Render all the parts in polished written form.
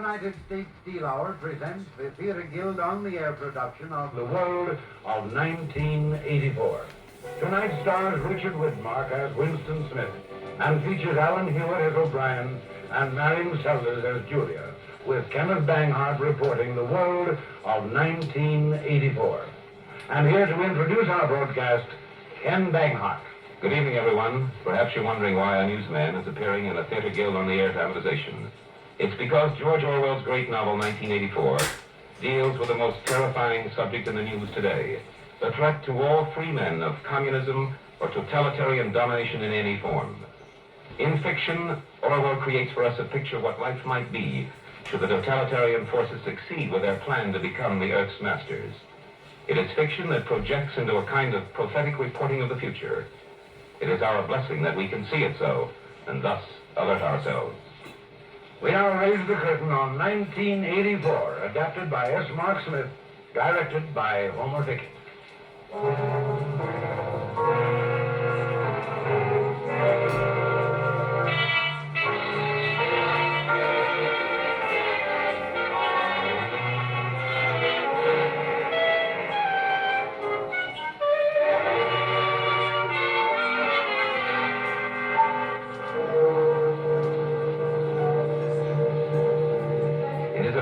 United States Steel Hour presents the Theatre Guild on the Air production of The World of 1984. Tonight stars Richard Widmark as Winston Smith and features Alan Hewitt as O'Brien and Marion Seldes as Julia, with Kenneth Banghart reporting The World of 1984. And here to introduce our broadcast, Ken Banghart. Good evening, everyone. Perhaps you're wondering why a newsman is appearing in a Theatre Guild on the Air dramatization. It's because George Orwell's great novel, 1984, deals with the most terrifying subject in the news today, the threat to all free men of communism or totalitarian domination in any form. In fiction, Orwell creates for us a picture of what life might be should the totalitarian forces succeed with their plan to become the Earth's masters. It is fiction that projects into a kind of prophetic reporting of the future. It is our blessing that we can see it so, and thus alert ourselves. We now raise the curtain on 1984, adapted by S. Mark Smith, directed by Homer Pickett.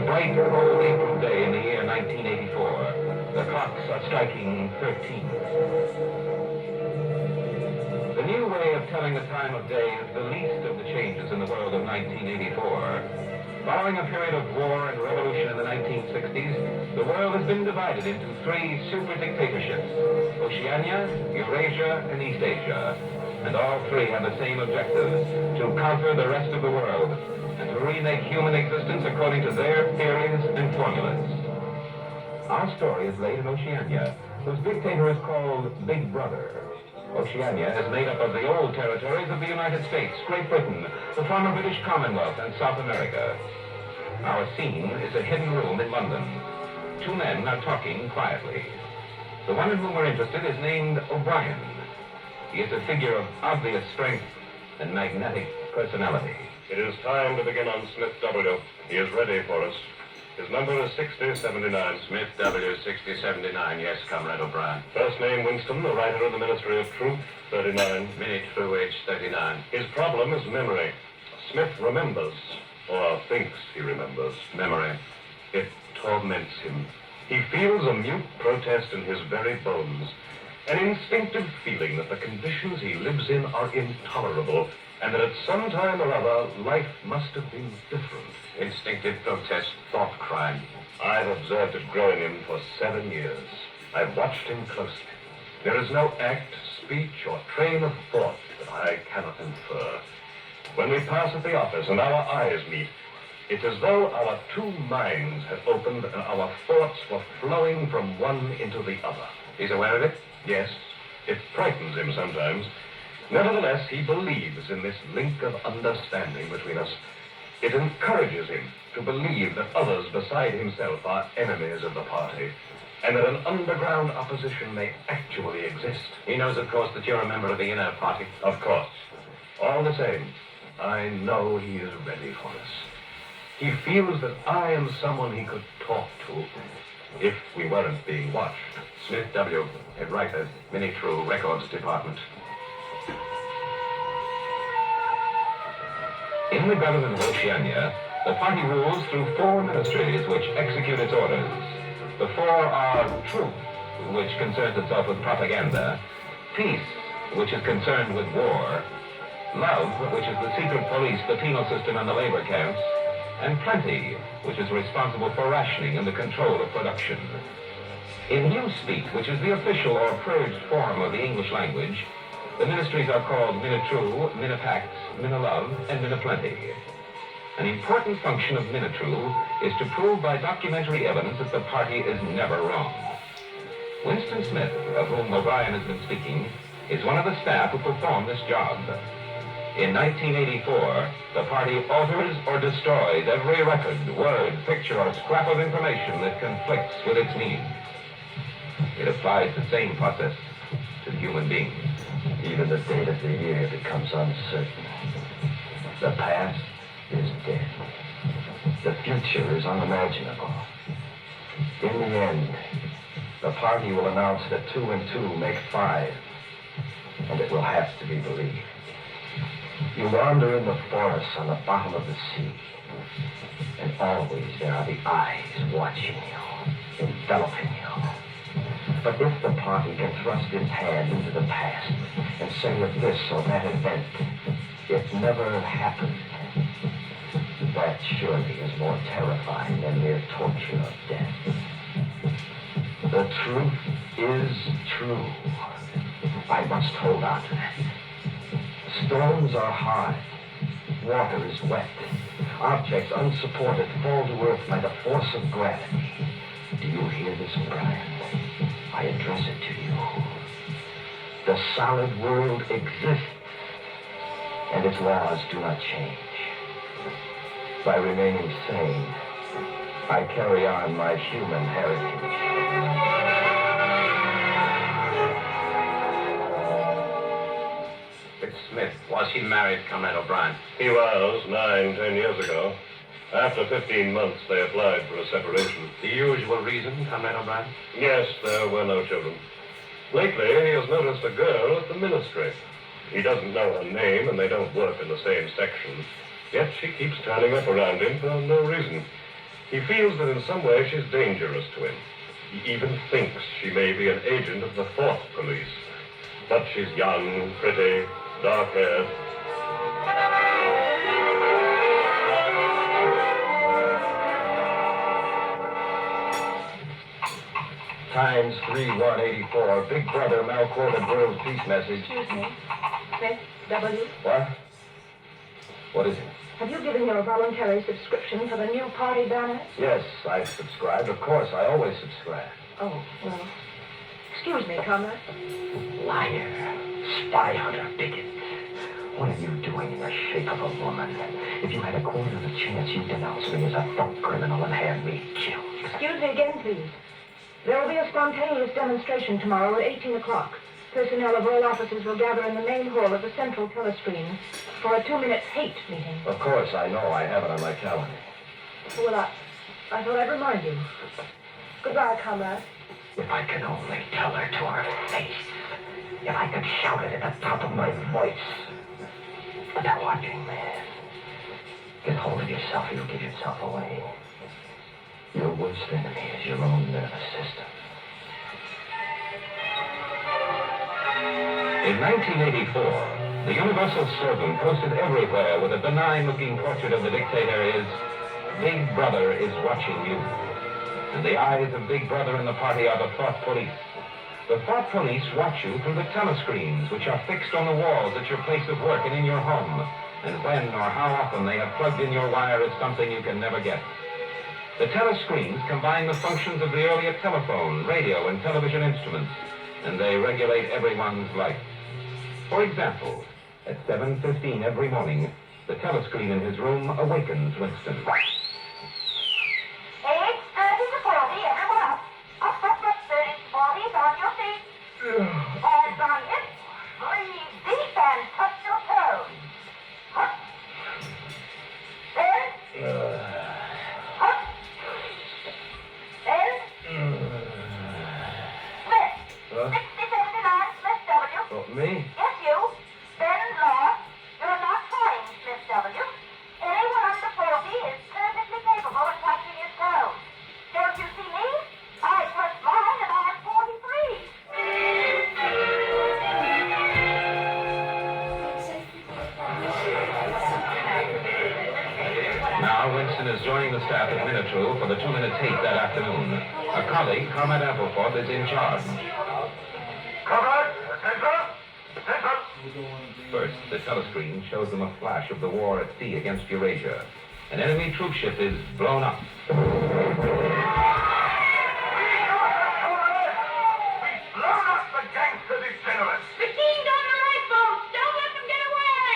Bright, cold April day in the year 1984. The clocks are striking 13. The new way of telling the time of day is the least of the changes in the world of 1984. Following a period of war and revolution in the 1960s, the world has been divided into three super dictatorships: Oceania, Eurasia, and East Asia. And all three have the same objective: to conquer the rest of the world and to remake human existence according to their theories and formulas. Our story is laid in Oceania, whose dictator is called Big Brother. Oceania is made up of the old territories of the United States, Great Britain, the former British Commonwealth, and South America. Our scene is a hidden room in London. Two men are talking quietly. The one in whom we're interested is named O'Brien. He is a figure of obvious strength and magnetic personality. It is time to begin on Smith W. He is ready for us. His number is 6079. Smith W. 6079. Yes, Comrade O'Brien. First name Winston, the writer in the Ministry of Truth, 39. Minnie True, age 39. His problem is memory. Smith remembers, or thinks he remembers. Memory. It torments him. He feels a mute protest in his very bones, an instinctive feeling that the conditions he lives in are intolerable, and that at some time or other, life must have been different. Instinctive protest, thought crime. I've observed it growing him for 7 years. I've watched him closely. There is no act, speech, or train of thought that I cannot infer. When we pass at the office and our eyes meet, it's as though our two minds had opened and our thoughts were flowing from one into the other. He's aware of it? Yes. It frightens him sometimes. Nevertheless, he believes in this link of understanding between us. It encourages him to believe that others beside himself are enemies of the party, and that an underground opposition may actually exist. He knows, of course, that you're a member of the inner party. Of course. All the same, I know he is ready for us. He feels that I am someone he could talk to if we weren't being watched. Smith W., head writer, Minnie True, Records Department. In the government of Oceania, the party rules through 4 ministries which execute its orders. The 4 are Truth, which concerns itself with propaganda; Peace, which is concerned with war; Love, which is the secret police, the penal system, and the labor camps; and Plenty, which is responsible for rationing and the control of production. In Newspeak, which is the official or purged form of the English language, the ministries are called Minna True, Minna Pax, Minna Love, and Minna Plenty. An important function of Minna True is to prove by documentary evidence that the party is never wrong. Winston Smith, of whom O'Brien has been speaking, is one of the staff who perform this job. In 1984, the party alters or destroys every record, word, picture, or scrap of information that conflicts with its needs. It applies the same process to human beings. Even the date of the year becomes uncertain. The past is dead. The future is unimaginable. In the end, the party will announce that 2 and 2 make 5, and it will have to be believed. You wander in the forest on the bottom of the sea, and always there are the eyes watching you, enveloping you. But if the party can thrust its hand into the past and say of this or that event, it never happened, that surely is more terrifying than mere torture of death. The truth is true. I must hold on to that. Stones are hard. Water is wet. Objects unsupported fall to earth by the force of gravity. Do you hear this, Brian? I address it to you. The solid world exists, and its laws do not change. By remaining sane, I carry on my human heritage. Smith, was he married, Comrade O'Brien? He was 9-10 years ago. After 15 months, they applied for a separation. The usual reason, Comrade O'Brien? Yes, there were no children. Lately, he has noticed a girl at the ministry. He doesn't know her name, and they don't work in the same section. Yet she keeps turning up around him for no reason. He feels that in some way she's dangerous to him. He even thinks she may be an agent of the 4th Police. But she's young, pretty, dark-haired. Times 3184. Big Brother Mel quoted World Peace message. Excuse me. Smith, W. What? What is it? Have you given your voluntary subscription for the new party banners? Yes, I've subscribed. Of course, I always subscribe. Oh, well. Excuse me, comrade. Liar. Spy hunter, bigot. What are you doing in the shape of a woman? If you had a quarter of a chance, you'd denounce me as a thought criminal and have me killed. Excuse me again, please. There will be a spontaneous demonstration tomorrow at 18 o'clock. Personnel of all offices will gather in the main hall of the central telescreen for a 2-minute hate meeting. Of course, I know. I have it on my calendar. Well, I thought I'd remind you. Goodbye, comrade. If I could only tell her to her face. If I could shout it at the top of my voice. But they're watching, man. Get hold of yourself or you'll give yourself away. Your worst enemy is your own nervous system. In 1984, the Universal slogan posted everywhere with a benign-looking portrait of the dictator is, "Big Brother is watching you." And the eyes of Big Brother and the party are the thought police. The thought police watch you through the telescreens, which are fixed on the walls at your place of work and in your home. And when or how often they have plugged in your wire is something you can never guess. The telescreens combine the functions of the earlier telephone, radio, and television instruments, and they regulate everyone's life. For example, at 7:15 every morning, the telescreen in his room awakens Winston. Age 30 to 40, everyone up. Up, 30 to 40, on your feet. Hands on hips. Breathe deep and touch your toes. Up. Then. Up. Then. Smith. 6079, Smith W. Oh, me? Yes, you. Ben Law. You're not fine, Smith W. Anyone under 40 is perfectly capable of touching his toes. Don't you see me? I touched mine and I'm 43. Now Winston is joining the staff at Minutru for the 2-minute hate that afternoon. A colleague, Comrade Ampleforth, is in charge. Comrade, attention! First, the telescreen shows them a flash of the war at sea against Eurasia. An enemy troopship is blown up. We've blown up the gangster degenerates! Machine gun the rifles! Don't let them get away!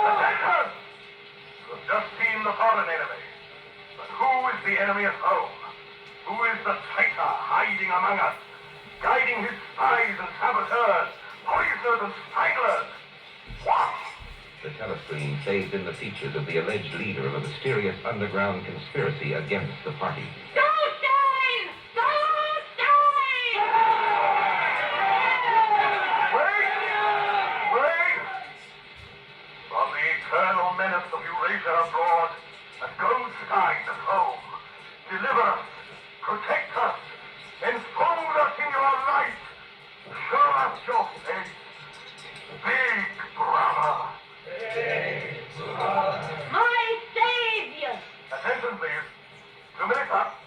Attention! You've just seen the foreign enemy. But who is the enemy at home? Who is the traitor hiding among us, guiding his spies and saboteurs, poisoners and stranglers? What? The telescreen phased in the features of the alleged leader of a mysterious underground conspiracy against the party. Goldstein! Goldstein! Wait! From the eternal menace of Eurasia abroad and Goldstein at home, deliver us, protect us, enfold us in your light, show us your face. Big Brother. My savior! Attention, please. 2 minutes up.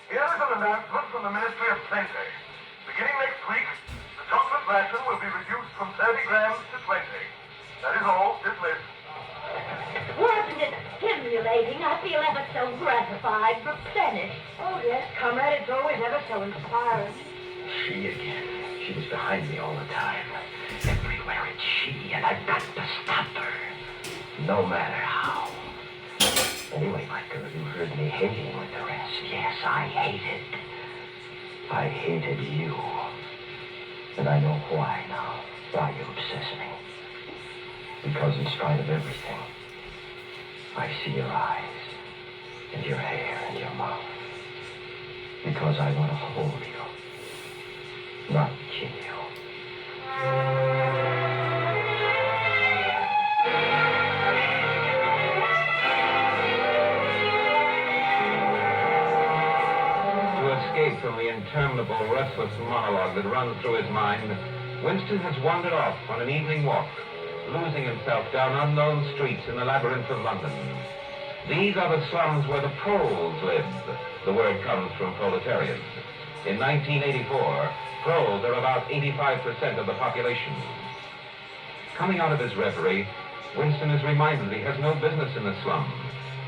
Here is an announcement from the Ministry of Plenty. Beginning next week, the chocolate ration will be reduced from 30 grams to 20. That is all. Dismissed. Wasn't it stimulating? I feel ever so gratified, replenished. Oh, yes, comrade, it's always ever so inspiring. She again. She was behind me all the time. Everywhere it's she, and I've got to stop her. No matter how. Anyway, my girl, you heard me hating with the rest. Yes, I hated. I hated you. And I know why now. Why you obsess me. Because in spite of everything, I see your eyes, and your hair, and your mouth. Because I want to hold you, not kill you. To escape from the interminable, restless monologue that runs through his mind, Winston has wandered off on an evening walk, losing himself down unknown streets in the labyrinth of London. These are the slums where the proles live. The word comes from proletarians. In 1984, proles are about 85% of the population. Coming out of his reverie, Winston is reminded that he has no business in the slum.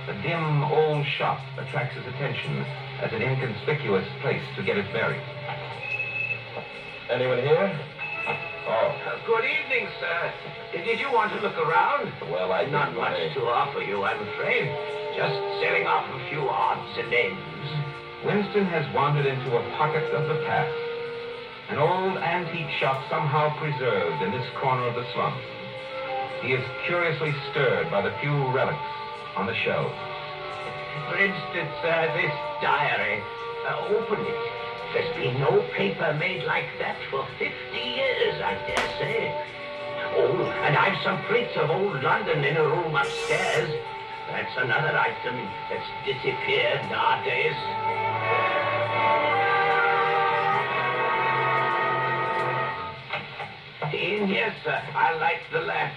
The dim old shop attracts his attention as an inconspicuous place to get his bearings. Anyone here? Oh, Good evening, sir. Did you want to look around? well, I Not much to offer you, I'm afraid. Just selling off a few odds and ends. Winston has wandered into a pocket of the past. An old antique shop somehow preserved in this corner of the slum. He is curiously stirred by the few relics on the shelves. For instance, this diary. Open it. There's been no paper made like that for 50 years, I dare say. Oh, and I've some prints of old London in a room upstairs. That's another item that's disappeared nowadays. In here, sir. I light the lamp.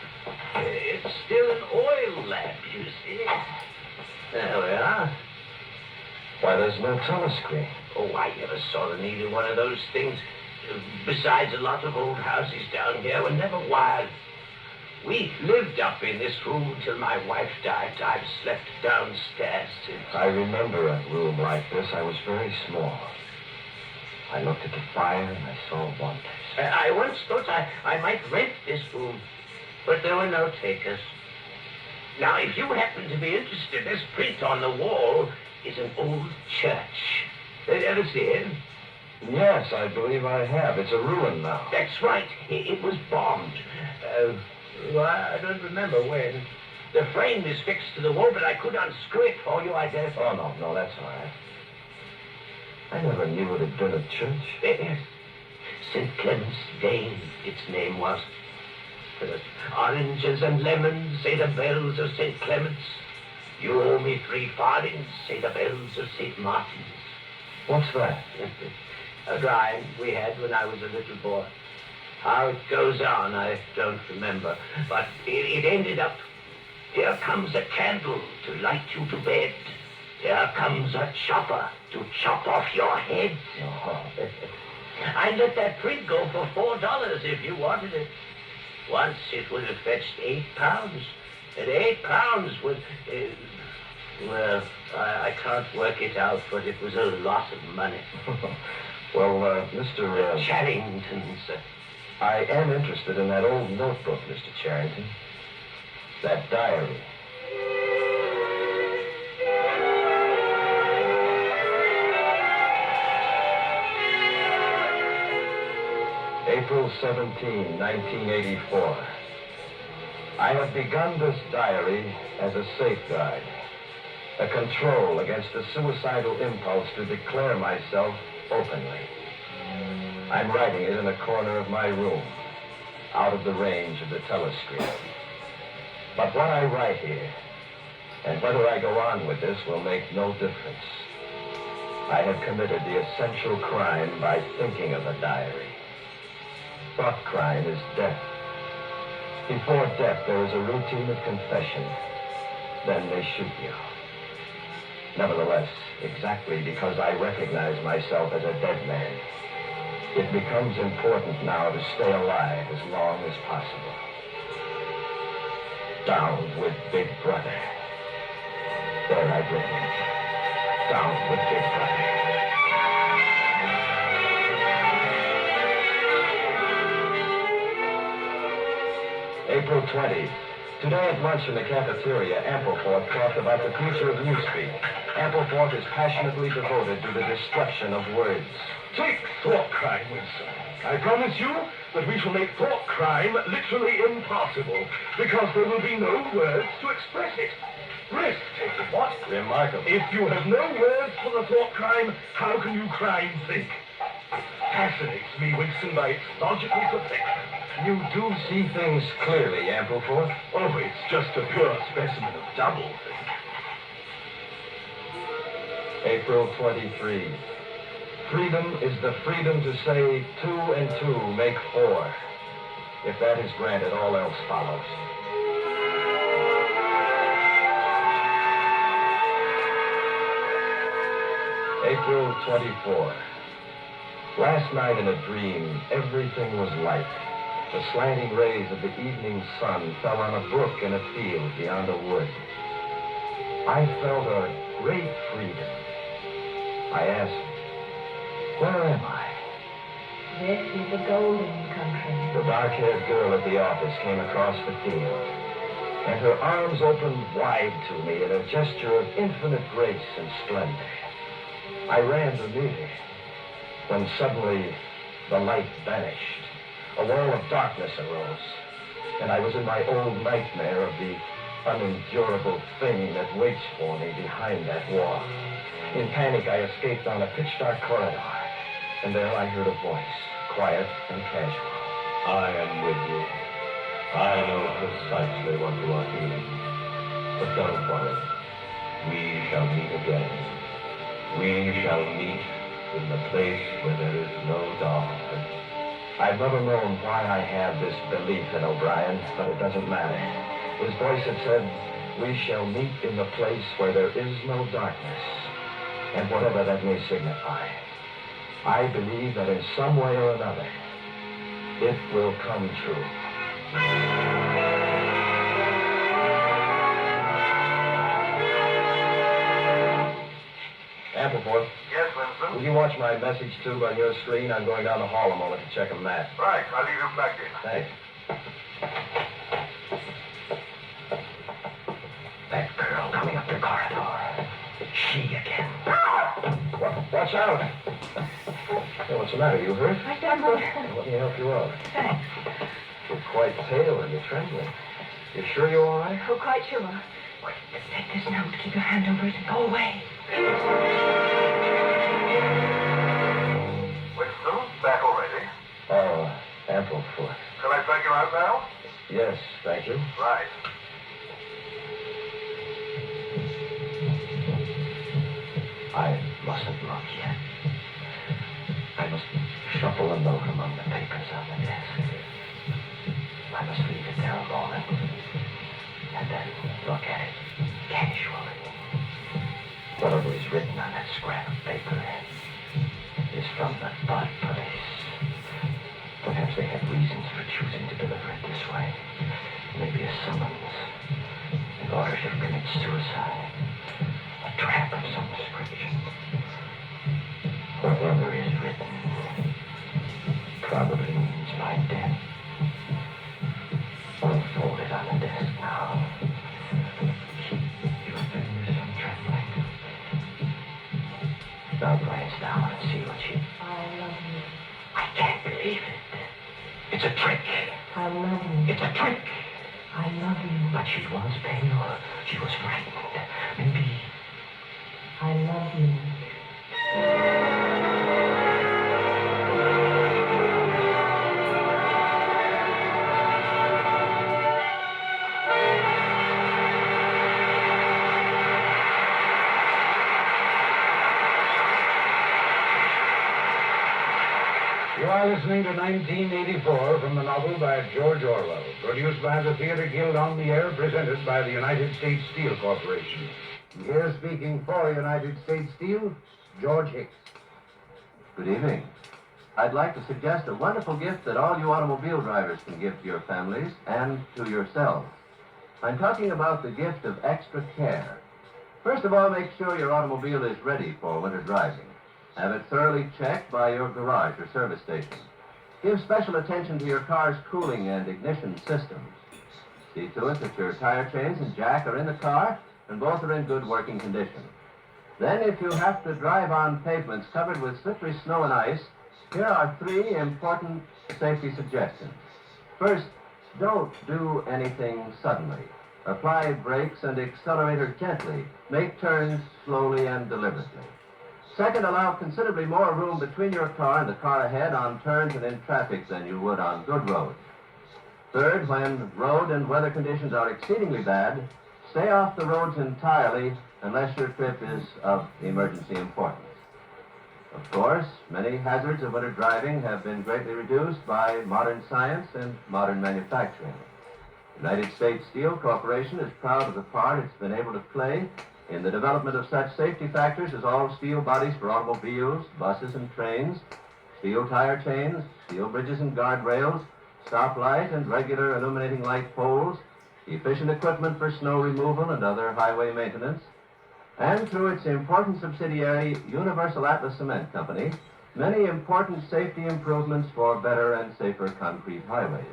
It's still an oil lamp, you see. There we are. Why, there's no telescreen. Oh, I never saw the need of one of those things. Besides, a lot of old houses down here were never wired. We lived up in this room till my wife died. I've slept downstairs since. I remember a room like this. I was very small. I looked at the fire and I saw wonders. I once thought I might rent this room, but there were no takers. Now, if you happen to be interested, this print on the wall is an old church. Ever see it? Yes, I believe I have. It's a ruin now. That's right. It was bombed. Well, I don't remember when. The frame is fixed to the wall, but I could unscrew it for you, I dare say. Oh, no, that's all right. I never knew it had been a church. Yes. St. Clement's Dane, its name was. Oranges and lemons, say the bells of St. Clement's. You owe me 3 farthings, say the bells of St. Martin's. What's that? A rhyme we had when I was a little boy. How it goes on, I don't remember. But it ended up, here comes a candle to light you to bed. Here comes a chopper to chop off your head. Oh. I let that print go for $4 if you wanted it. Once it would have fetched £8. And £8 would... well, I can't work it out, but it was a lot of money. Well, Mr. Charrington, sir. I am interested in that old notebook, Mr. Charrington. That diary. April 17, 1984. I have begun this diary as a safeguard, a control against the suicidal impulse to declare myself openly. I'm writing it in a corner of my room, out of the range of the telescreen. But what I write here, and whether I go on with this, will make no difference. I have committed the essential crime by thinking of a diary. Thought crime is death. Before death, there is a routine of confession. Then they shoot you. Nevertheless, exactly because I recognize myself as a dead man, it becomes important now to stay alive as long as possible. Down with Big Brother. There I've written it. Down with Big Brother. April 20. Today at lunch in the cafeteria, Ampleforth talked about the future of newspeak. Ampleforth is passionately devoted to the destruction of words. Take thought crime, Winston. I promise you that we shall make thought crime literally impossible, because there will be no words to express it. Breathtaking, what? Remarkable. If you have no words for the thought crime, how can you crime think? Fascinates me, Winston, by its logical perfection. You do see things clearly, Ampleforth. Oh, it's just a pure specimen of double. April 23. Freedom is the freedom to say 2 and 2 make 4. If that is granted, all else follows. April 24. Last night in a dream, everything was light. The slanting rays of the evening sun fell on a brook in a field beyond a wood. I felt a great freedom. I asked, where am I? This is the golden country. The dark-haired girl at the office came across the field, and her arms opened wide to me in a gesture of infinite grace and splendor. I ran to meet her, when suddenly the light vanished. A wall of darkness arose, and I was in my old nightmare of the unendurable thing that waits for me behind that wall. In panic, I escaped down a pitch-dark corridor, and there I heard a voice, quiet and casual. I am with you. I know precisely what you are feeling. But don't worry. We shall meet again. We shall meet in the place where there is no darkness. I've never known why I have this belief in O'Brien, but it doesn't matter. His voice had said, we shall meet in the place where there is no darkness. And whatever that may signify, I believe that in some way or another, it will come true. Ampleforth. Yes, Winston? Will you watch my message tube on your screen? I'm going down the hall a moment to check a map. Right, I'll leave you back in. Thanks. That girl coming up the corridor. She again. Watch out. Hey, what's the matter? You hurt? I stumbled. Let me help you out. Thanks. You're quite pale and you're trembling. You sure you're all right? Oh, quite sure. Quick, take this note, keep your hand over it, and go away. Winston, back already? Oh, Ampleforth. Shall I take you out now? Yes, thank you. Right. I mustn't look yet. I must shuffle a note among the papers on the desk. I must leave it there a moment, and then look at it casually. Whatever is written on that scrap of paper is from the thought police. Perhaps they have reasons for choosing to deliver it this way. Maybe a summons, an order to commit suicide, a trap of some description. Whatever is written probably means my death. Unfold it on the desk now. Keep your fingers from trembling. Now glance down and see what you... I love you. I can't believe it. It's a trick. I love you. It's a trick. I love you. But she was pale. She was frightened. Maybe... I love you. You are listening to 1984 from the novel by George Orwell, produced by the Theater Guild on the Air, presented by the United States Steel Corporation. Here speaking for United States Steel, George Hicks. Good evening. I'd like to suggest a wonderful gift that all you automobile drivers can give to your families and to yourselves. I'm talking about the gift of extra care. First of all, make sure your automobile is ready for winter driving. Have it thoroughly checked by your garage or service station. Give special attention to your car's cooling and ignition systems. See to it that your tire chains and jack are in the car and both are in good working condition. Then, if you have to drive on pavements covered with slippery snow and ice, here are 3 important safety suggestions. First, don't do anything suddenly. Apply brakes and accelerator gently. Make turns slowly and deliberately. Second, allow considerably more room between your car and the car ahead on turns and in traffic than you would on good roads. Third, when road and weather conditions are exceedingly bad, stay off the roads entirely unless your trip is of emergency importance. Of course, many hazards of winter driving have been greatly reduced by modern science and modern manufacturing. United States Steel Corporation is proud of the part it's been able to play in the development of such safety factors as all steel bodies for automobiles, buses, and trains, steel tire chains, steel bridges and guardrails, stoplight and regular illuminating light poles, efficient equipment for snow removal and other highway maintenance, and through its important subsidiary, Universal Atlas Cement Company, many important safety improvements for better and safer concrete highways.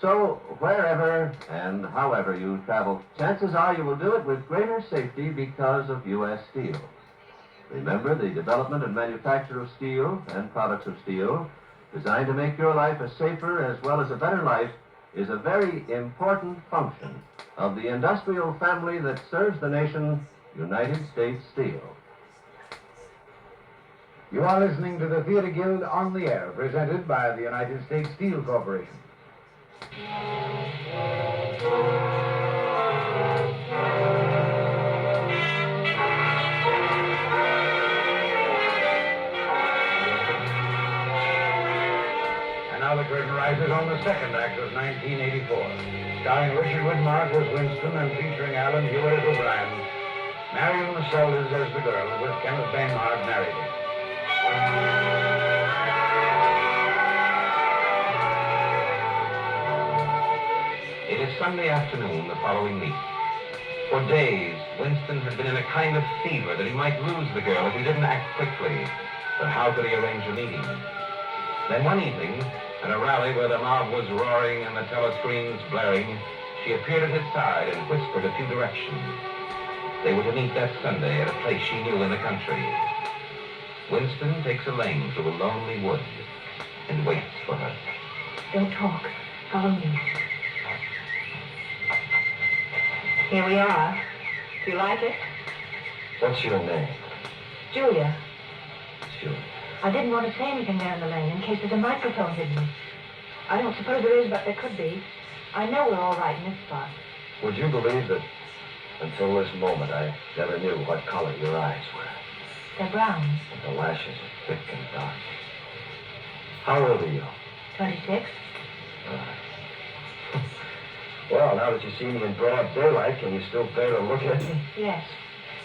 So, wherever and however you travel, chances are you will do it with greater safety because of U.S. Steel. Remember, the development and manufacture of steel and products of steel, designed to make your life a safer as well as a better life, is a very important function of the industrial family that serves the nation, United States Steel. You are listening to the Theater Guild on the Air, presented by the United States Steel Corporation. And now the curtain rises on the second act of 1984, starring Richard Widmark as Winston and featuring Alan Hewitt as O'Brien, Marion Seldes as the girl, with Kenneth Bainhard narrating. It is Sunday afternoon the following week. For days, Winston had been in a kind of fever that he might lose the girl if he didn't act quickly. But how could he arrange a meeting? Then one evening, at a rally where the mob was roaring and the telescreens blaring, she appeared at his side and whispered a few directions. They were to meet that Sunday at a place she knew in the country. Winston takes a lane through a lonely wood and waits for her. Don't talk. Follow me. Here we are. Do you like it? What's your name? Julia. Julia. I didn't want to say anything there in the lane in case there's a microphone hidden. I don't suppose there is, but there could be. I know we're all right in this spot. Would you believe that until this moment I never knew what color your eyes were? They're brown. The lashes are thick and dark. How old are you? 26. Well, now that you see me in broad daylight, can you still bear to look at me? Yes.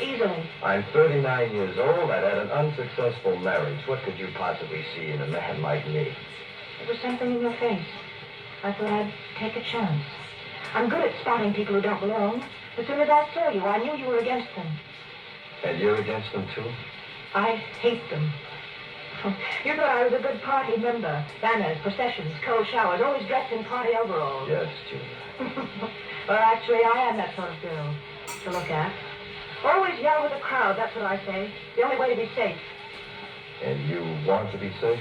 Easily. I'm 39 years old. I'd had an unsuccessful marriage. What could you possibly see in a man like me? There was something in your face. I thought I'd take a chance. I'm good at spotting people who don't belong. As soon as I saw you, I knew you were against them. And you're against them, too? I hate them. You thought I was a good party member. Banners, processions, cold showers, always dressed in party overalls. Yes, Julia. Well, actually, I am that sort of girl to look at. Always yell with the crowd, that's what I say. The only way to be safe. And you want to be safe?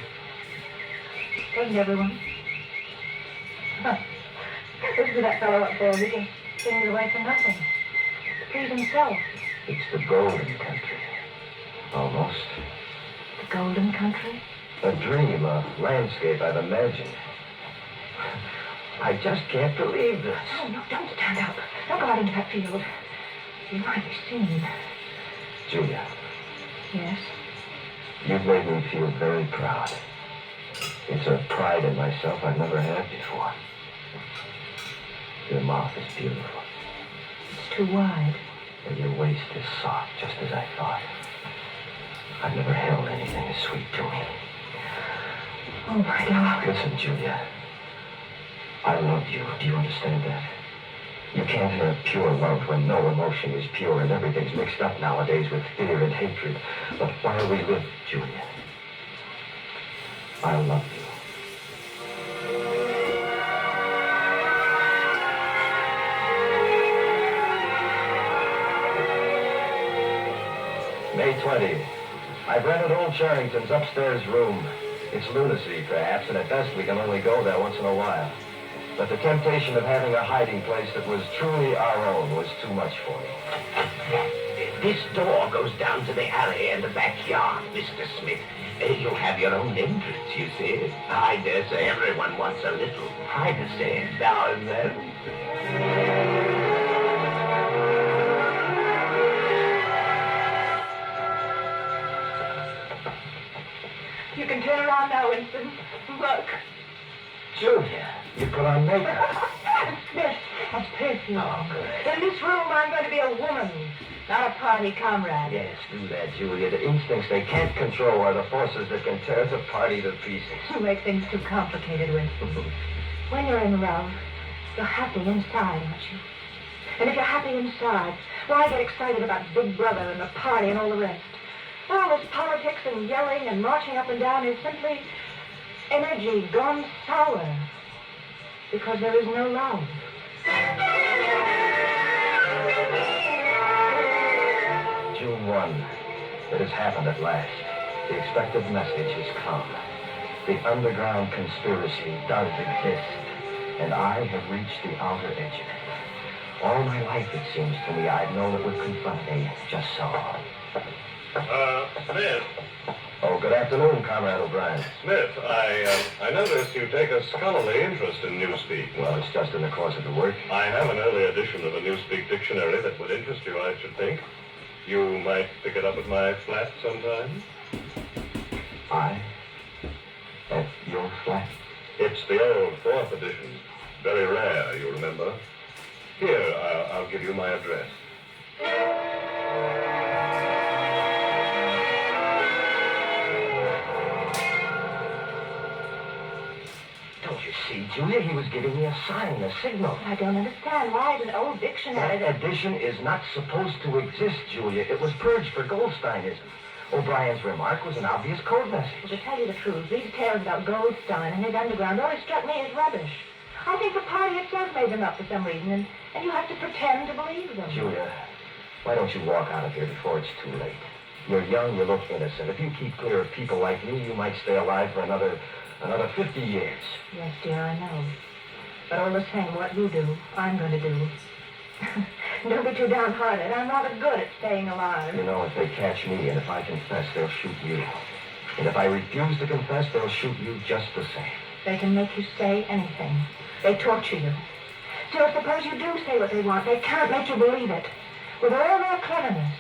Doesn't everyone? This is do that fellow up there? He just sings away for nothing. To please himself. It's the golden country. Almost. The golden country? A dream, a landscape I've imagined. I just can't believe this. No, don't stand up. Don't go out into that field. You might be seen. Julia, Yes? you've made me feel very proud. It's a pride in myself I've never had before. Your mouth is beautiful, It's too wide. and your waist is soft, just as I thought. I've never held anything as sweet to me. Oh, my God. Listen, Julia. I love you. Do you understand that? You can't have pure love when no emotion is pure and everything's mixed up nowadays with fear and hatred. But while we live, Julia, I love you. May 20. I've rented old Charrington's upstairs room. It's lunacy, perhaps, and at best we can only go there once in a while. But the temptation of having a hiding place that was truly our own was too much for me. This door goes down to the alley and the backyard, Mr. Smith. You'll have your own entrance, you see. I dare say everyone wants a little privacy now and then. You can turn around now, Winston. Look. Julia, you put on makeup. Smith, that's perfume. Oh, good. In this room, I'm going to be a woman, not a party comrade. Yes, do that, Julia. The instincts they can't control are the forces that can tear the party to pieces. You make things too complicated, Winston. When you're in love, you're happy inside, aren't you? And if you're happy inside, why get excited about Big Brother and the party and all the rest? All this politics and yelling and marching up and down is simply energy gone sour. Because there is no love. June 1. It has happened at last. The expected message has come. The underground conspiracy does exist, and I have reached the outer edge of it. All my life, it seems to me, I've known it would confront me just so. Smith. Oh, good afternoon, Comrade O'Brien. Smith, I notice you take a scholarly interest in Newspeak. Well, it's just in the course of the work. I have an early edition of a Newspeak dictionary that would interest you, I should think. You might pick it up at my flat sometime. I? At your flat? It's the old 4th edition. Very rare, you remember. Here, I'll give you my address. Don't you see, Julia? He was giving me a sign, a signal. I don't understand. Why is an old dictionary That edition is not supposed to exist, Julia. It was purged for Goldsteinism. O'Brien's remark was an obvious code message. Well, to tell you the truth, these tales about Goldstein and his underground always struck me as rubbish. I think the party itself made them up for some reason, and you have to pretend to believe them. Julia, why don't you walk out of here before it's too late? You're young, you look innocent. If you keep clear of people like me, you might stay alive for another 50 years. Yes, dear, I know. But all the same, what you do, I'm going to do. Don't be too downhearted. I'm rather good at staying alive. You know, if they catch me and if I confess, they'll shoot you. And if I refuse to confess, they'll shoot you just the same. They can make you say anything. They torture you. Still, suppose you do say what they want. They can't make you believe it. With all their cleverness,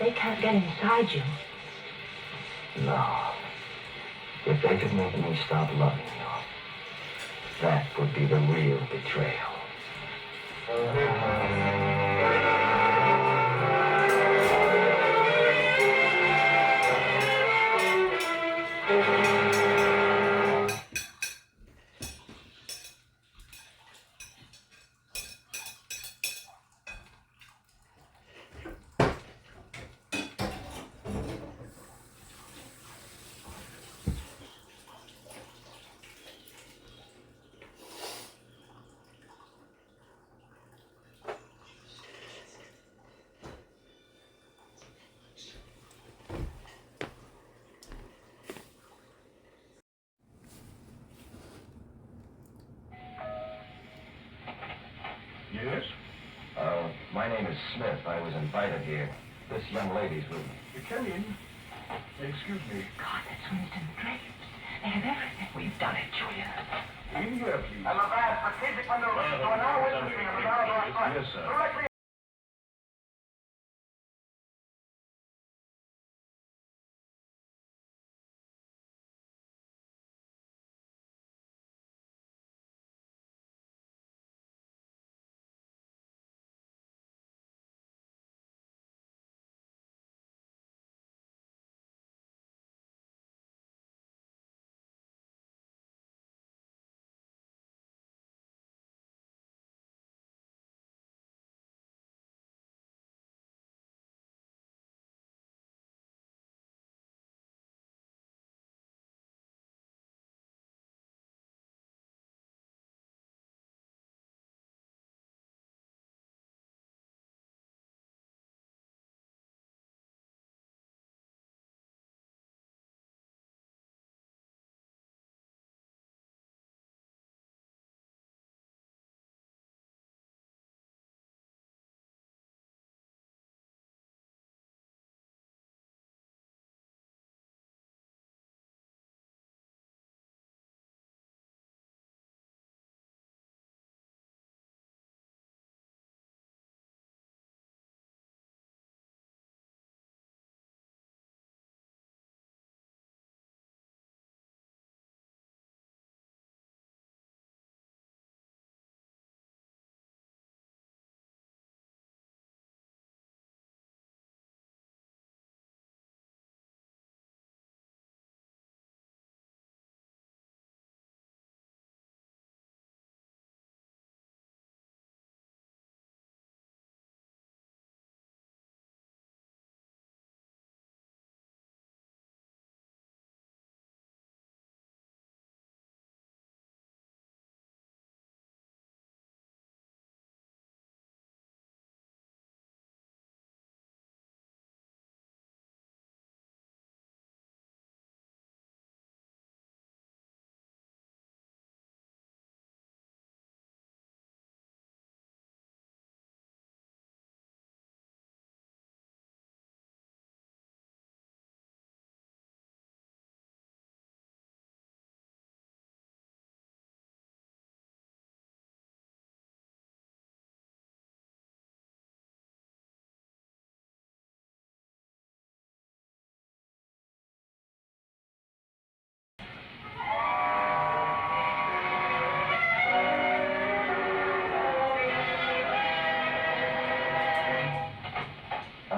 they can't get inside you. No. If they could make me stop loving you, that would be the real betrayal. Yes? My name is Smith. I was invited here. This young lady's with me. Come in. Excuse me. God, that's Winston Drapes. They have everything. We've done it, Julia. In here, please. I'm a vast strategic maneuver to an hour-witnessing of the Dallas fight. Yes, sir. Directly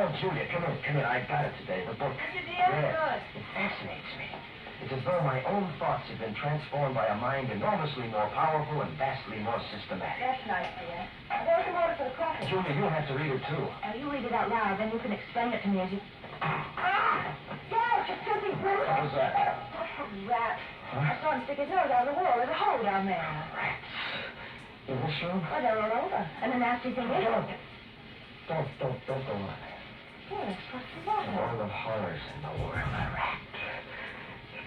Oh, Julia, come in. I got it today, the book. Did you, dear? Yes. It fascinates me. It's as though my own thoughts have been transformed by a mind enormously more powerful and vastly more systematic. That's nice, dear. There's some order for the coffee. Julia, you'll have to read it, too. Now, you read it out loud, then you can explain it to me as you... Ah! George, it's filthy brute! What was that? Oh, rat. I saw him stick his nose out of the wall. There's a hole down there. Rats. In this room? Well, they're all over. And the nasty thing is... Don't go on. Yes, what's the matter? All the horrors in the world. A rat.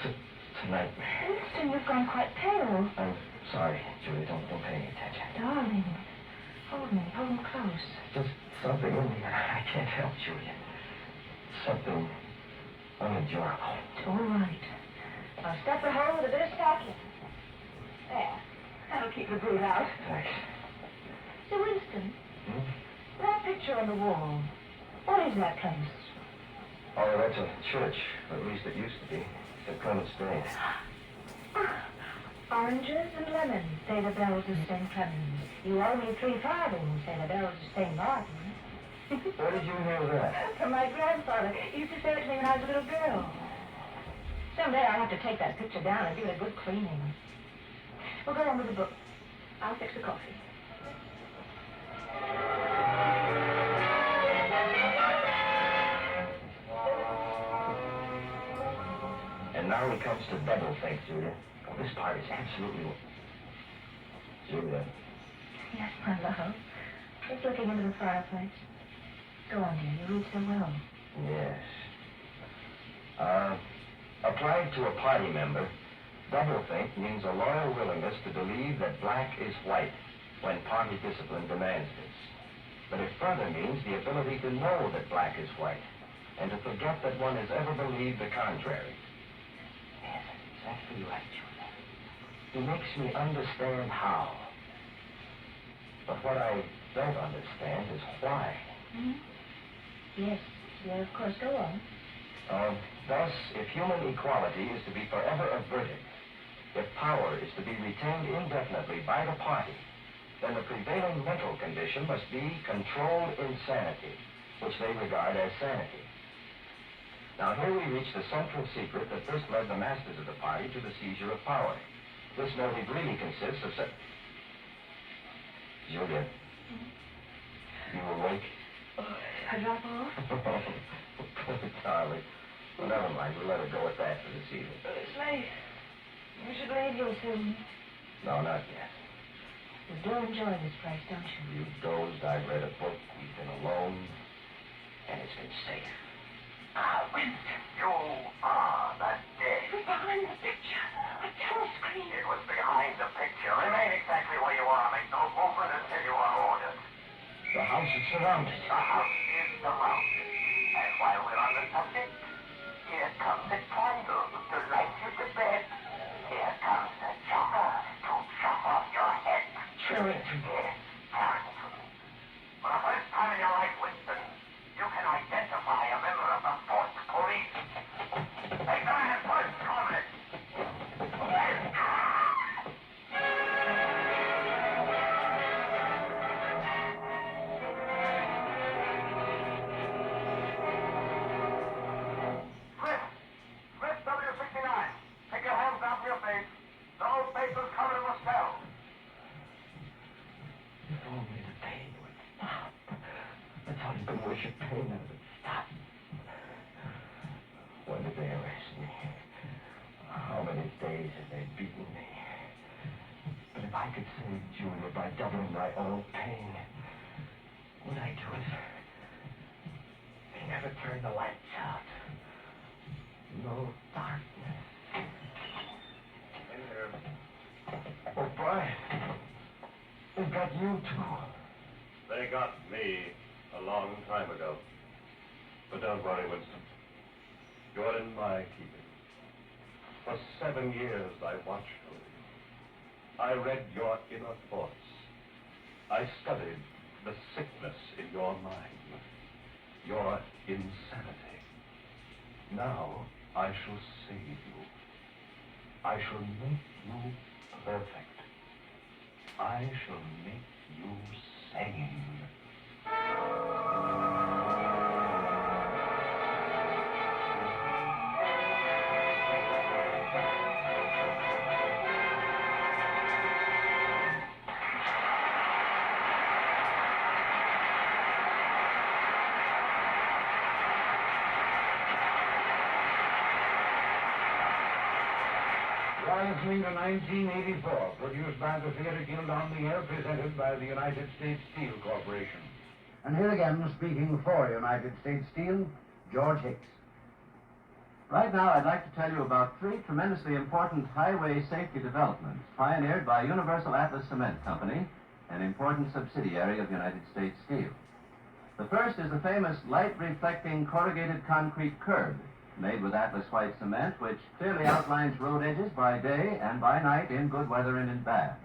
It's a nightmare. Winston, you've gone quite pale. I'm sorry, Julia. Don't pay any attention. Darling, hold me close. Just something in me that I can't help, Julia. Something unendurable. It's all right. I'll stuff the hole with a bit of stocking. There. That'll keep the brute out. Thanks. Sir Winston, that picture on the wall, what is that place? Oh, that's a church. Or at least it used to be. St. Clement's Day. Oranges and lemons, say the bells of St. Clement's. You owe me 3 farthings, say the bells of St. Martin. Where did you hear that? From my grandfather. He used to say it to me when I was a little girl. Someday I'll have to take that picture down and give it a good cleaning. We'll go on with the book. I'll fix the coffee. And now he comes to doublethink, Julia. Oh, this part is absolutely... Julia. Yes, my love. Just looking into the fireplace. Go on, dear. You read so well. Yes. Applied to a party member, doublethink means a loyal willingness to believe that black is white when party discipline demands this. But it further means the ability to know that black is white, and to forget that one has ever believed the contrary. Yes, that's exactly right, Julia. He makes me understand how. But what I don't understand is why. Hmm? Yes, of course, go on. Thus, if human equality is to be forever averted, if power is to be retained indefinitely by the party, then the prevailing mental condition must be controlled insanity, which they regard as sanity. Now, here we reach the central secret that first led the masters of the party to the seizure of power. This motive really consists of Julia, you awake? Oh, I drop off? Darling. Well, never mind. We'll let it go at that for this evening. It's late. We should leave you soon. No, not yet. You do enjoy this place, don't you? You've dozed, I've read a book, we've been alone, and it's been safe. Ah, Winston. You are the dead. It was behind the picture. A telescreen. It was behind the picture. Remain exactly where you are. Make no movement until you are ordered. The house is surrounded. The house is surrounded. And while we're on the subject, here comes a candle to light you to bed. Here comes a chopper to chop off your head. Charrington. Yes, Charrington. For the first time in your life, Winston, you can identify a member of the Fourth Police. Take the man first, comrade. Smith W69. Take your hands off your face. Those papers covering the cell. If only the pain would stop. That's all you can wish, if pain would stop. When did they arrest me? How many days have they beaten me? But if I could save Julia by doubling my own pain, would I do it? They never turn the lights out. No darkness. In here. Oh, Brian. They've got you, too. They got me a long time ago. But don't worry, Winston. You're in my keeping. For 7 years, I watched over you. I read your inner thoughts. I studied the sickness in your mind, your insanity. Now, I shall save you. I shall make you perfect. I shall make you sane. Listening to 1984, produced by the Theatre Guild on the Air, presented by the United States Steel Corporation. And here again, speaking for United States Steel, George Hicks. Right now, I'd like to tell you about 3 tremendously important highway safety developments pioneered by Universal Atlas Cement Company, an important subsidiary of United States Steel. The first is the famous light-reflecting corrugated concrete curb, made with Atlas white cement, which clearly outlines road edges by day and by night in good weather and in bad.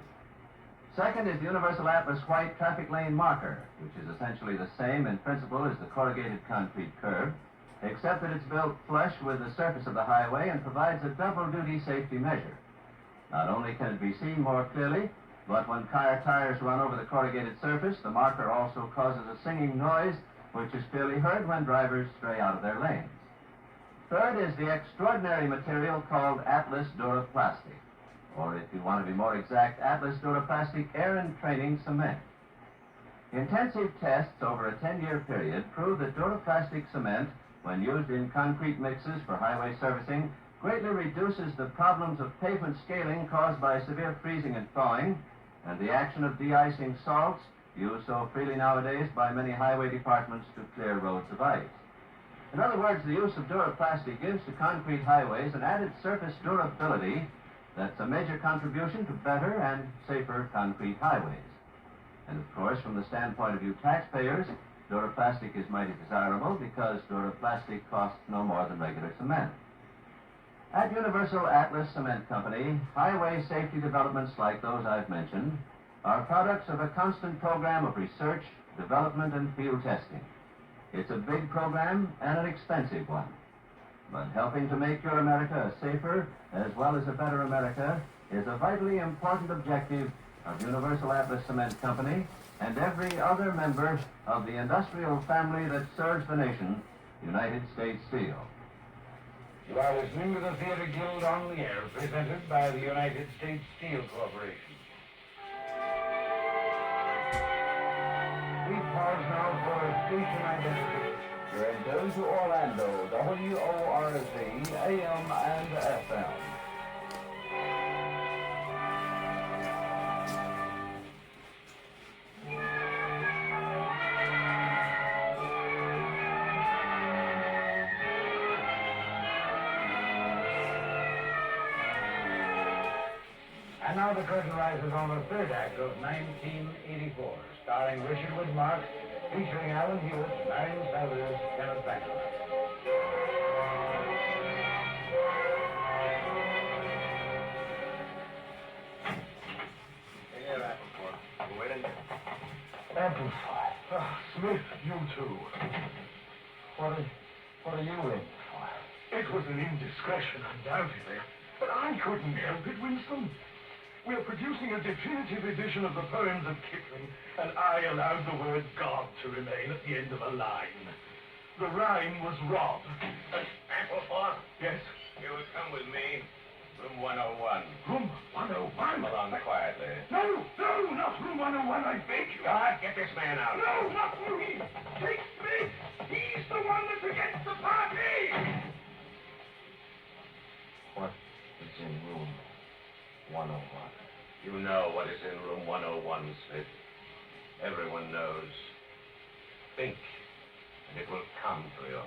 Second is the Universal Atlas white traffic lane marker, which is essentially the same in principle as the corrugated concrete curb, except that it's built flush with the surface of the highway and provides a double-duty safety measure. Not only can it be seen more clearly, but when car tires run over the corrugated surface, the marker also causes a singing noise, which is clearly heard when drivers stray out of their lanes. Third is the extraordinary material called Atlas Duraplastic, or if you want to be more exact, Atlas Duraplastic Air and Training Cement. Intensive tests over a 10-year period prove that Duraplastic cement, when used in concrete mixes for highway surfacing, greatly reduces the problems of pavement scaling caused by severe freezing and thawing, and the action of de-icing salts, used so freely nowadays by many highway departments to clear roads of ice. In other words, the use of Duraplastic gives to concrete highways an added surface durability that's a major contribution to better and safer concrete highways. And of course, from the standpoint of you taxpayers, Duraplastic is mighty desirable because Duraplastic costs no more than regular cement. At Universal Atlas Cement Company, highway safety developments like those I've mentioned are products of a constant program of research, development, and field testing. It's a big program and an expensive one. But helping to make your America a safer as well as a better America is a vitally important objective of Universal Atlas Cement Company and every other member of the industrial family that serves the nation, United States Steel. You are listening to the Theater Guild on the Air, presented by the United States Steel Corporation. We pause now for station identity. You're in tune to Orlando, WORZ, AM and FM. And now the curtain rises on the third act of 1984, starring Richard Widmark, featuring Alan Hewitt, Marion Seldes, Kenneth Banner. Hey there, Appleford. You waiting? Amplify. Smith, you too. What are you in for? It was an indiscretion, undoubtedly, but I couldn't help it, Winston. We're producing a definitive edition of the poems of Kipling, and I allowed the word God to remain at the end of a line. The rhyme was rob. Appleford? Yes? You would come with me. Room 101. Room 101? Come along quietly. No, not room 101, I beg you. God, get this man out. No, not me. Take Smith. He's the one that's against the party. What is in room 101? You know what is in room 101, Smith. Everyone knows. Think, and it will come to you.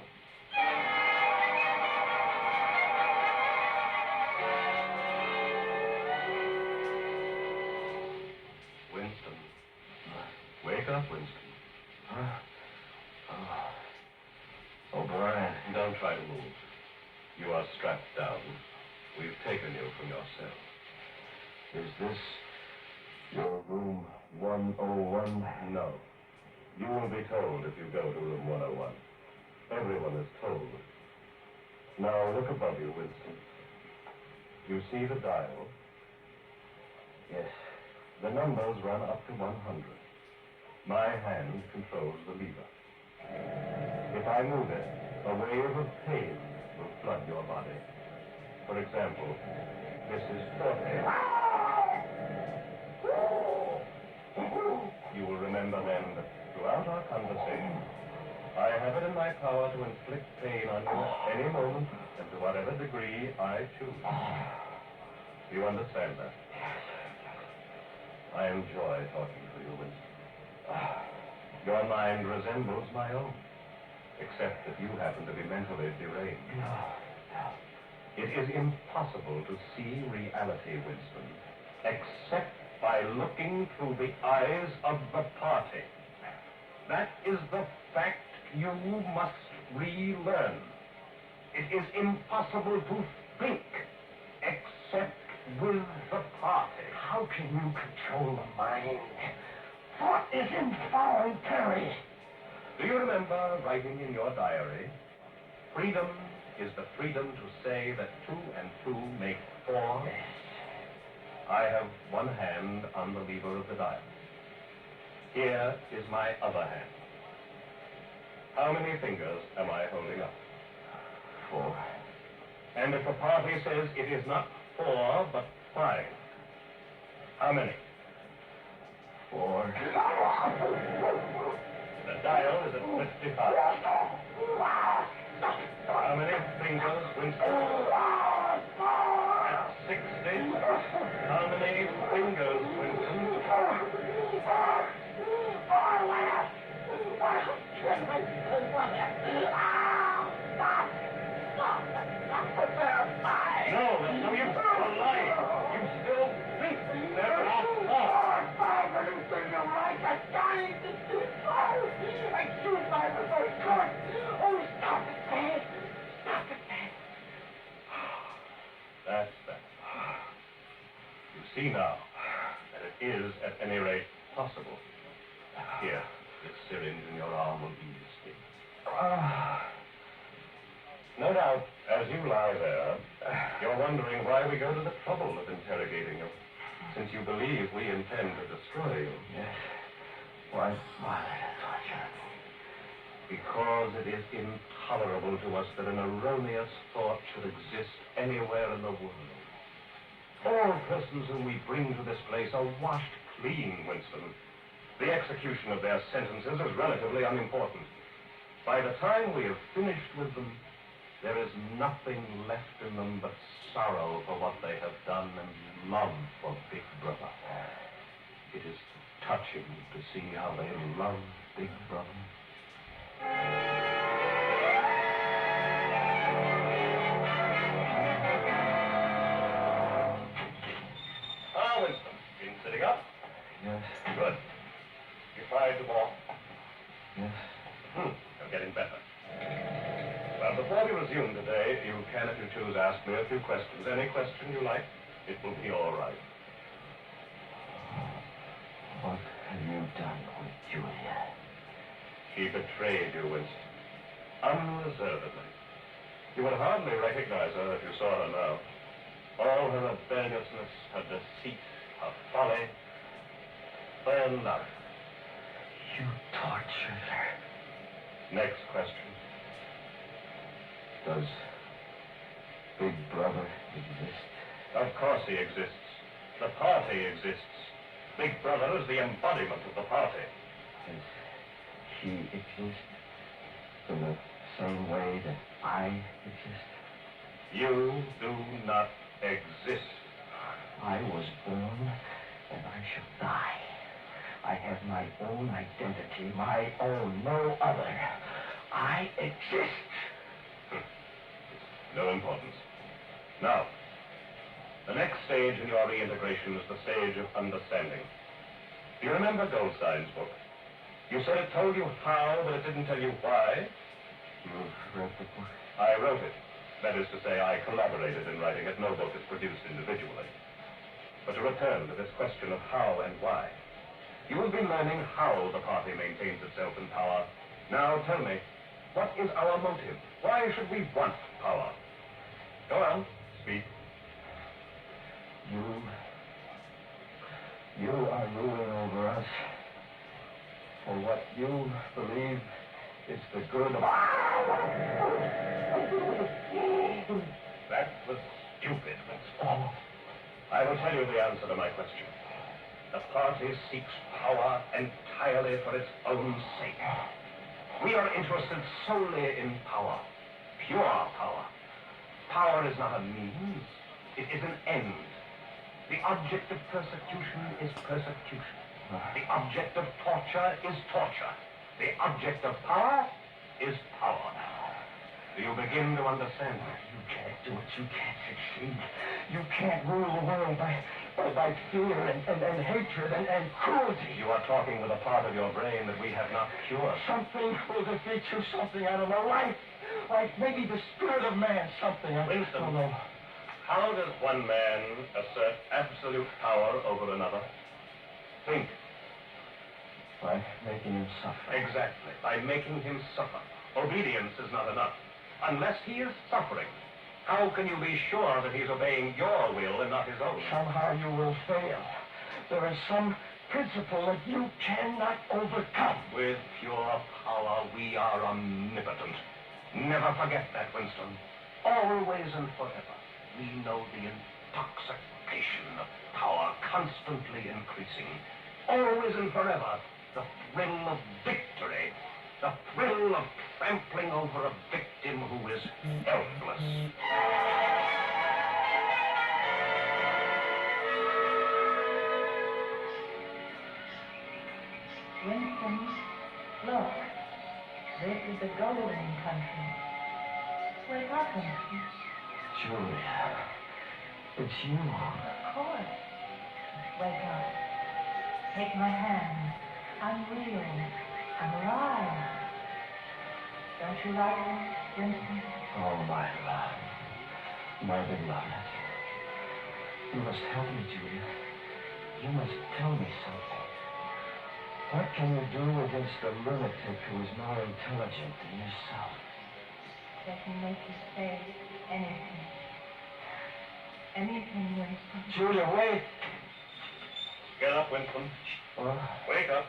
Winston. Wake up, Winston. Oh, Brian. Don't try to move. You are strapped down. We've taken you from your cell. Is this your room 101? No. You will be told if you go to room 101. Everyone is told. Now look above you, Winston. You see the dial? Yes. The numbers run up to 100. My hand controls the lever. If I move it, a wave of pain will flood your body. For example, this is 40. You will remember then that throughout our conversation, I have it in my power to inflict pain on you at any moment and to whatever degree I choose. Do you understand that? I enjoy talking to you, Winston. Your mind resembles my own, except that you happen to be mentally deranged. It is impossible to see reality, Winston, except by looking through the eyes of the party. That is the fact you must relearn. It is impossible to think except with the party. How can you control the mind? Thought is involuntary. Do you remember writing in your diary, freedom is the freedom to say that 2 and 2 make 4? Yes. I have one hand on the lever of the dial. Here is my other hand. How many fingers am I holding up? 4. And if the party says it is not 4, but 5, how many? 4. The dial is at 55. How many fingers, Winston? At 60. How many fingers, Winston? No, you're lying. You still think there are 4. see now that it is, at any rate, possible. Here, this syringe in your arm will ease me. No doubt, as you lie there, you're wondering why we go to the trouble of interrogating you, since you believe we intend to destroy you. Yes. Why bother to torture? Because it is intolerable to us that an erroneous thought should exist anywhere in the world. All persons whom we bring to this place are washed clean, Winston. The execution of their sentences is relatively unimportant. By the time we have finished with them, there is nothing left in them but sorrow for what they have done and love for Big Brother. It is touching to see how they love Big Brother. Ah, Winston, been sitting up? Yes. Good. You tried to walk? Yes. I'm getting better. Well, before we resume today, you can, if you choose, ask me a few questions. Any question you like, it will be all right. What have you done with Julia? She betrayed you, Winston. Unreservedly. You would hardly recognize her if you saw her now. All her rebelliousness, her deceit, her folly, burned out. You tortured her. Next question. Does Big Brother exist? Of course he exists. The party exists. Big Brother is the embodiment of the party. Does he exist in the same way that I exist? You do not exist. I was born and I shall die. I have my own identity, my own, no other. I exist. No importance. Now, the next stage in your reintegration is the stage of understanding. Do you remember Goldstein's book? You said it told you how, but it didn't tell you why. You read the book? I wrote it. That is to say, I collaborated in writing it. No book is produced individually. But to return to this question of how and why. You will be learning how the party maintains itself in power. Now tell me, what is our motive? Why should we want power? Go on, speak. You are ruling over us for what you believe is the good of That was stupid, Winston. I will tell you the answer to my question. The party seeks power entirely for its own sake. We are interested solely in power, pure power. Power is not a means, it is an end. The object of persecution is persecution. The object of torture is torture. The object of power is power. Do you begin to understand? You can't do it. You can't succeed. You can't rule the world by fear and hatred and cruelty. You are talking with a part of your brain that we have not cured. Something will defeat you. Something, I don't know. Life. Maybe the spirit of man. Something. I Winston, don't know. how does one man assert absolute power over another? Think. By making him suffer. Exactly. By making him suffer. Obedience is not enough. Unless he is suffering, how can you be sure that he's obeying your will and not his own? Somehow you will fail. There is some principle that you cannot overcome. With pure power, we are omnipotent. Never forget that, Winston. Always and forever, we know the intoxication of power constantly increasing. Always and forever, the thrill of victory. The thrill of trampling over a victim who is helpless. Winston, look. This is the golden country. Wake up, Winston. Julia, it's you. Of course. Wake up. Take my hand. I'm real. I'm alive. Don't you like it, Winston? Oh, my love. My beloved. You must help me, Julia. You must tell me something. What can you do against a lunatic who is more intelligent than yourself? I can make you say anything. Anything, Winston. Julia, wait! Get up, Winston. Wake up.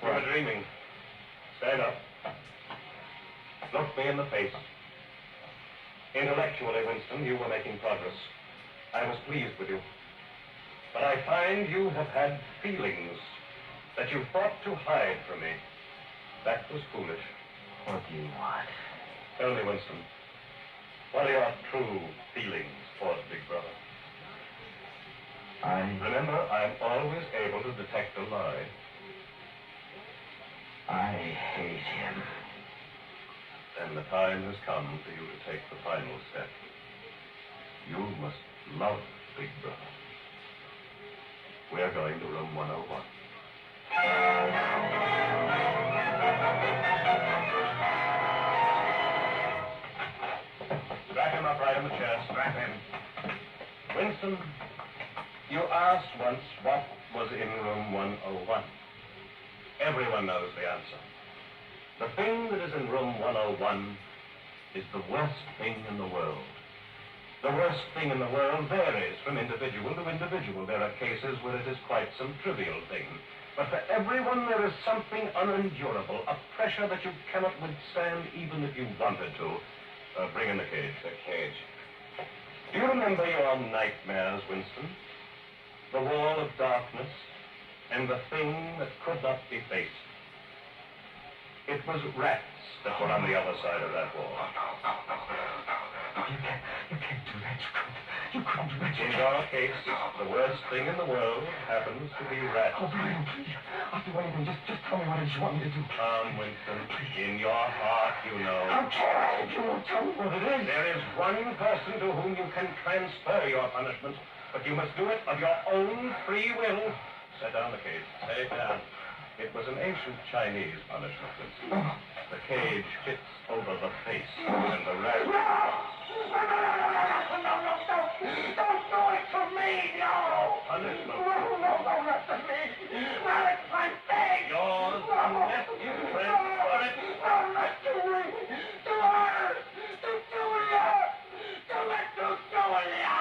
You were dreaming. Stand up. Look me in the face. Intellectually, Winston, you were making progress. I was pleased with you. But I find you have had feelings that you fought to hide from me. That was foolish. What do you want? Tell me, Winston, what are your true feelings towards Big Brother? Remember, I'm always able to detect a lie. I hate him. Then the time has come for you to take the final step. You must love Big Brother. We're going to room 101. Strap him up right in the chair. Strap him. Winston, you asked once what was in room 101. Everyone knows the answer. The thing that is in room 101 is the worst thing in the world. The worst thing in the world varies from individual to individual. There are cases where it is quite some trivial thing. But for everyone, there is something unendurable, a pressure that you cannot withstand even if you wanted to. Bring in the cage. The cage. Do you remember your nightmares, Winston? The wall of darkness and the thing that could not be faced. It was rats that were on the other side of that wall. No, you can't do that. You couldn't do that. In your case, the worst thing in the world happens to be rats. Oh, Brian, please. I'll do anything. Just tell me what it is you want me to do. Winston, in your heart, you know. I'll try if you won't tell me what it is. There is one person to whom you can transfer your punishment, but you must do it of your own free will. Set down the cage. Set it down. It was an ancient Chinese punishment, Winston. The cage fits over the face, and the rat... No, don't do it to me, no! Punishment. No, not to me. Alex, my face! Yours, unless you press for it. No, not to me. To her! To Julia! To Julia!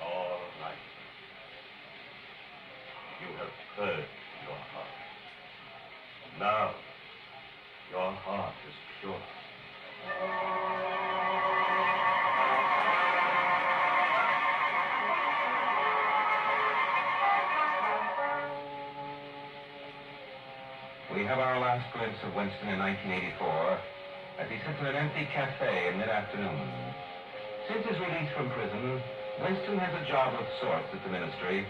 All right. You have purged your heart. Now, your heart is pure. We have our last glimpse of Winston in 1984 as he sits in an empty cafe in mid-afternoon. Since his release from prison, Winston has a job of sorts at the ministry,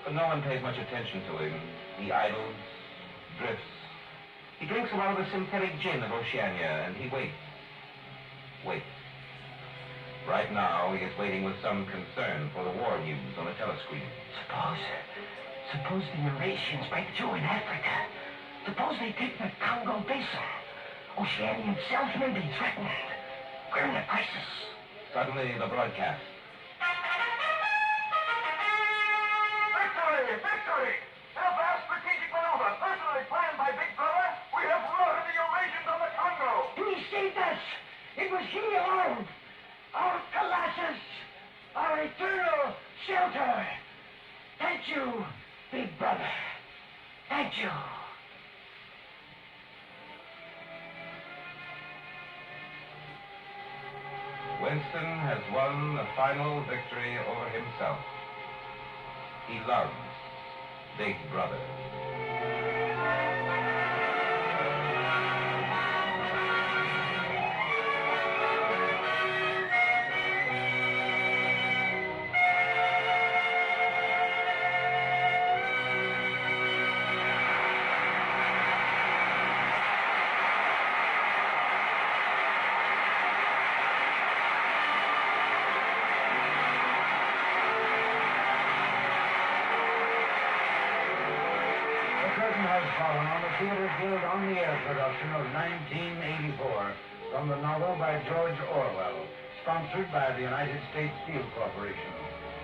but no one pays much attention to him. He idles, drifts. He drinks a lot of the synthetic gin of Oceania, and he waits. Waits. Right now, he is waiting with some concern for the war news on the telescreen. Suppose the Eurasians break through in Africa. Suppose they take the Congo Basin. Oceania itself may be threatened. We're in a crisis. Suddenly, the broadcast. Victory! Victory! In a vast strategic maneuver personally planned by Big Brother, we have routed the Eurasians on the Congo. He saved us. It was he alone. Our Colossus. Our eternal shelter. Thank you, Big Brother. Thank you. Winston has won the final victory over himself. He loves Big Brother. Theater Guild on the Air production of 1984 from the novel by George Orwell, sponsored by the United States Steel Corporation.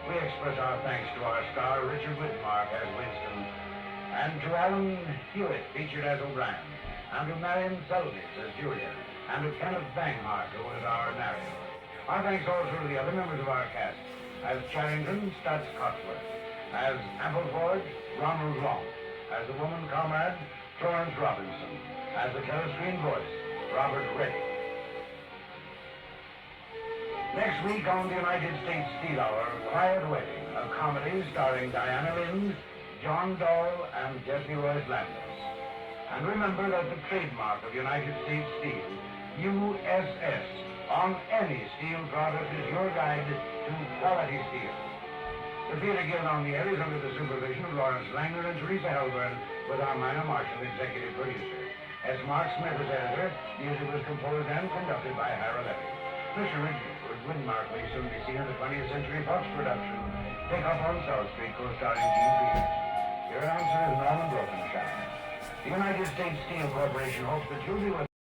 We express our thanks to our star, Richard Widmark, as Winston, and to Alan Hewitt, featured as O'Brien, and to Marion Seldes as Julia, and to Kenneth Banghart, who was our narrator. Our thanks also to the other members of our cast, as Charrington, Stutz Cotsworth, as Appleford, Ronald Long, as the woman comrade, Florence Robinson, as the telescreen voice, Robert Reddy. Next week on the United States Steel Hour, Quiet Wedding, a comedy starring Diana Lind, John Dahl, and Jesse Royce Landis. And remember that the trademark of United States Steel, USS, on any steel product is your guide to quality steel. The Theater Guild on the Air is under the supervision of Lawrence Langner and Teresa Helburn, with our Minor Marshall executive producer. As Mark Smith is editor, music was composed and conducted by Harold Levy. Mr. Richard Widmark may soon be seen in the 20th Century Fox production, Take Up on South Street, co-starring Gene Peters. Your announcer is Norman Brokenshire. The United States Steel Corporation hopes that you'll be with